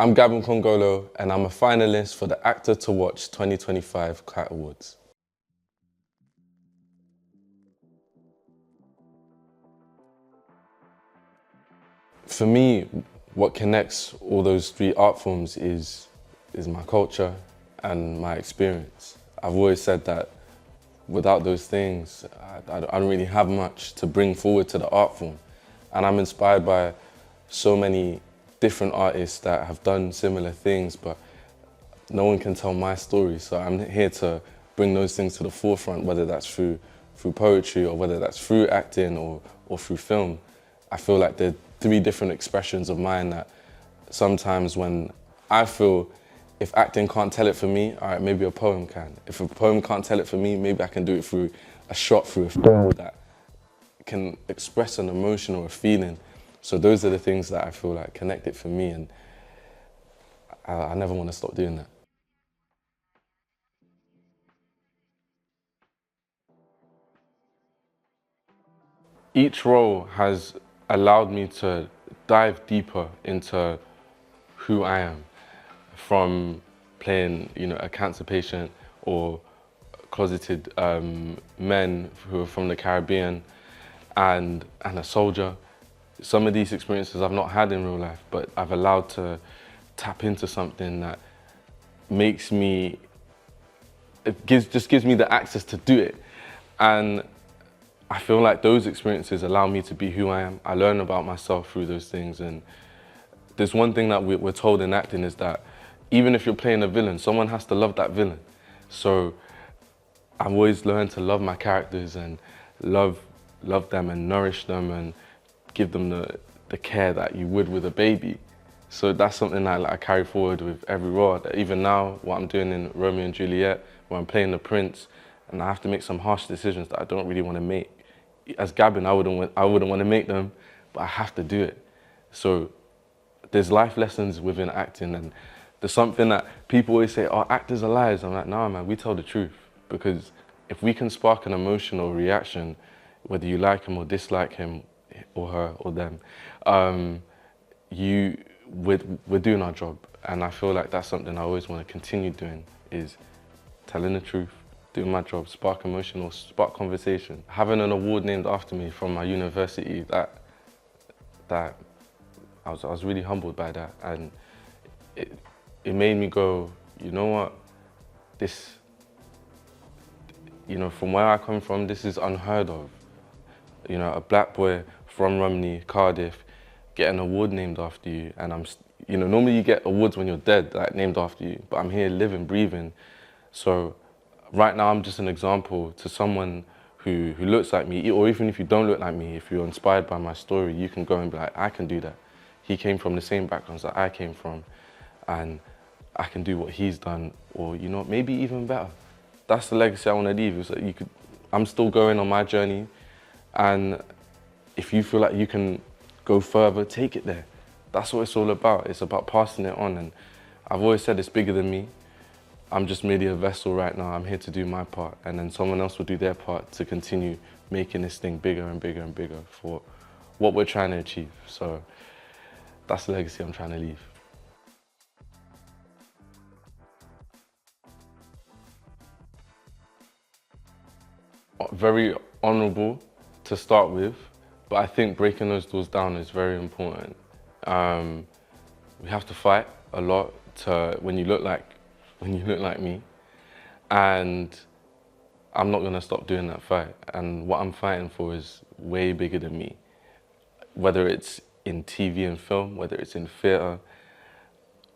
I'm Gabin Kongolo, and I'm a finalist for the Actor to Watch 2025 KLAT Awards. For me, what connects all those three art forms is my culture and my experience. I've always said that without those things, I don't really have much to bring forward to the art form. And I'm inspired by so many different artists that have done similar things, but no one can tell my story. So I'm here to bring those things to the forefront, whether that's through poetry or whether that's through acting or through film. I feel like there are three different expressions of mine that sometimes when I feel if acting can't tell it for me, all right, maybe a poem can. If a poem can't tell it for me, maybe I can do it through a shot, through a film that can express an emotion or a feeling. So those are the things that I feel like connect it for me, and I never want to stop doing that. Each role has allowed me to dive deeper into who I am, from playing, a cancer patient or closeted men who are from the Caribbean and a soldier. Some of these experiences I've not had in real life, but I've allowed to tap into something that makes me, just gives me the access to do it. And I feel like those experiences allow me to be who I am. I learn about myself through those things. And there's one thing that we're told in acting is that even if you're playing a villain, someone has to love that villain. So I've always learned to love my characters and love them and nourish them and give them the care that you would with a baby. So that's something that I carry forward with every role. Even now, what I'm doing in Romeo and Juliet, where I'm playing the prince, and I have to make some harsh decisions that I don't really want to make. As Gabin, I wouldn't want to make them, but I have to do it. So there's life lessons within acting, and there's something that people always say, oh, actors are liars. I'm like, no, man, we tell the truth. Because if we can spark an emotional reaction, whether you like him or dislike him, or her or them, we're doing our job. And I feel like that's something I always want to continue doing, is telling the truth, doing my job, spark emotion or spark conversation. Having an award named after me from my university, I was really humbled by that. And it made me go, you know what, from where I come from, this is unheard of. A black boy from Romney, Cardiff, get an award named after you, and normally you get awards when you're dead, like named after you, but I'm here living, breathing. So right now I'm just an example to someone who looks like me, or even if you don't look like me, if you're inspired by my story, you can go and be like, I can do that. He came from the same backgrounds that I came from, and I can do what he's done, or maybe even better. That's the legacy I want to leave. Is that I'm still going on my journey, and if you feel like you can go further, take it there. That's what it's all about. It's about passing it on, and I've always said it's bigger than me. I'm just merely a vessel right now. I'm here to do my part, and then someone else will do their part to continue making this thing bigger and bigger and bigger for what we're trying to achieve. So that's the legacy I'm trying to leave. Very honourable to start with, but I think breaking those doors down is very important. We have to fight a lot when you look like me, and I'm not gonna stop doing that fight. And what I'm fighting for is way bigger than me. Whether it's in TV and film, whether it's in theatre,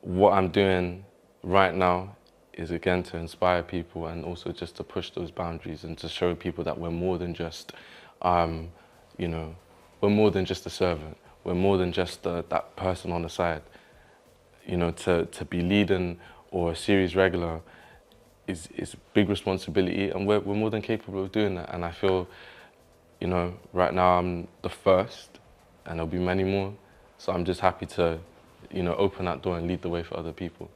what I'm doing right now is again to inspire people and also just to push those boundaries and to show people that we're more than just, we're more than just a servant. We're more than just that person on the side. To be leading or a series regular is a big responsibility, and we're more than capable of doing that. And I feel, right now I'm the first, and there'll be many more. So I'm just happy to, open that door and lead the way for other people.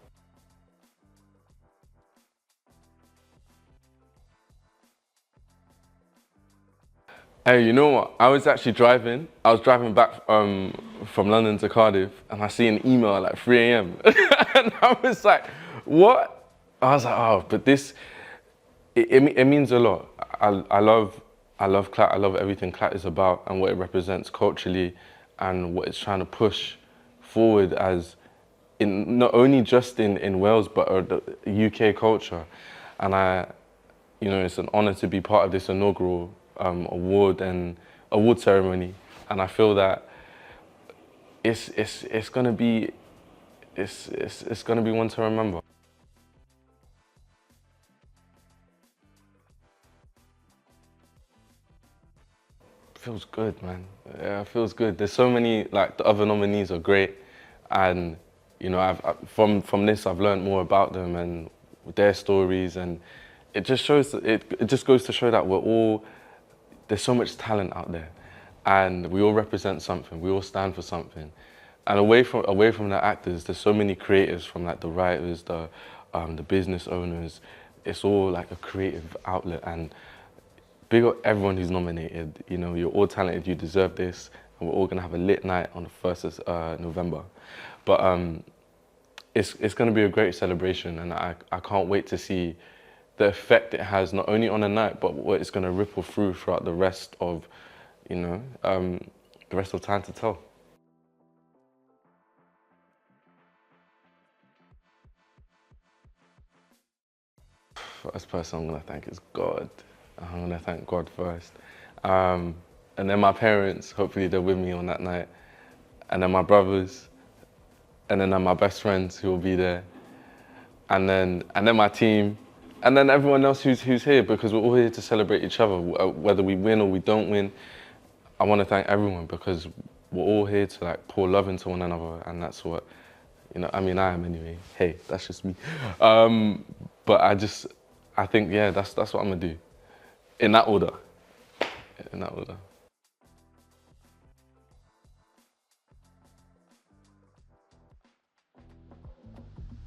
Hey, you know what? I was actually driving. I was driving back from London to Cardiff, and I see an email at like 3 a.m. and I was like, "What?" I was like, "Oh, but this, it means a lot." I love KLAT. I love everything KLAT is about and what it represents culturally, and what it's trying to push forward as in not only just in Wales but the UK culture. And you know, it's an honor to be part of this inaugural award ceremony, and I feel that it's gonna be it's gonna be one to remember. Feels good, man. Yeah, it feels good. There's so many, like the other nominees are great, and you know, from this I've learned more about them and their stories, and it just shows it just goes to show that there's so much talent out there, and we all represent something. We all stand for something, and away from the actors, there's so many creatives, from like the writers, the business owners. It's all like a creative outlet, and big up everyone who's nominated. You know, you're all talented, you deserve this, and we're all gonna have a lit night on the 1st of November. But it's gonna be a great celebration, and I can't wait to see the effect it has, not only on the night, but what it's gonna ripple throughout the rest of, you know, the rest of time to tell. First person I'm gonna thank is God. I'm gonna thank God first. And then my parents, hopefully they're with me on that night. And then my brothers, and then my best friends who will be there. And then my team, and then everyone else who's here, because we're all here to celebrate each other, whether we win or we don't win. I wanna thank everyone, because we're all here to like pour love into one another, and that's what, you know, I mean, I am anyway. Hey, that's just me. But I think, yeah, that's what I'm gonna do. In that order. In that order.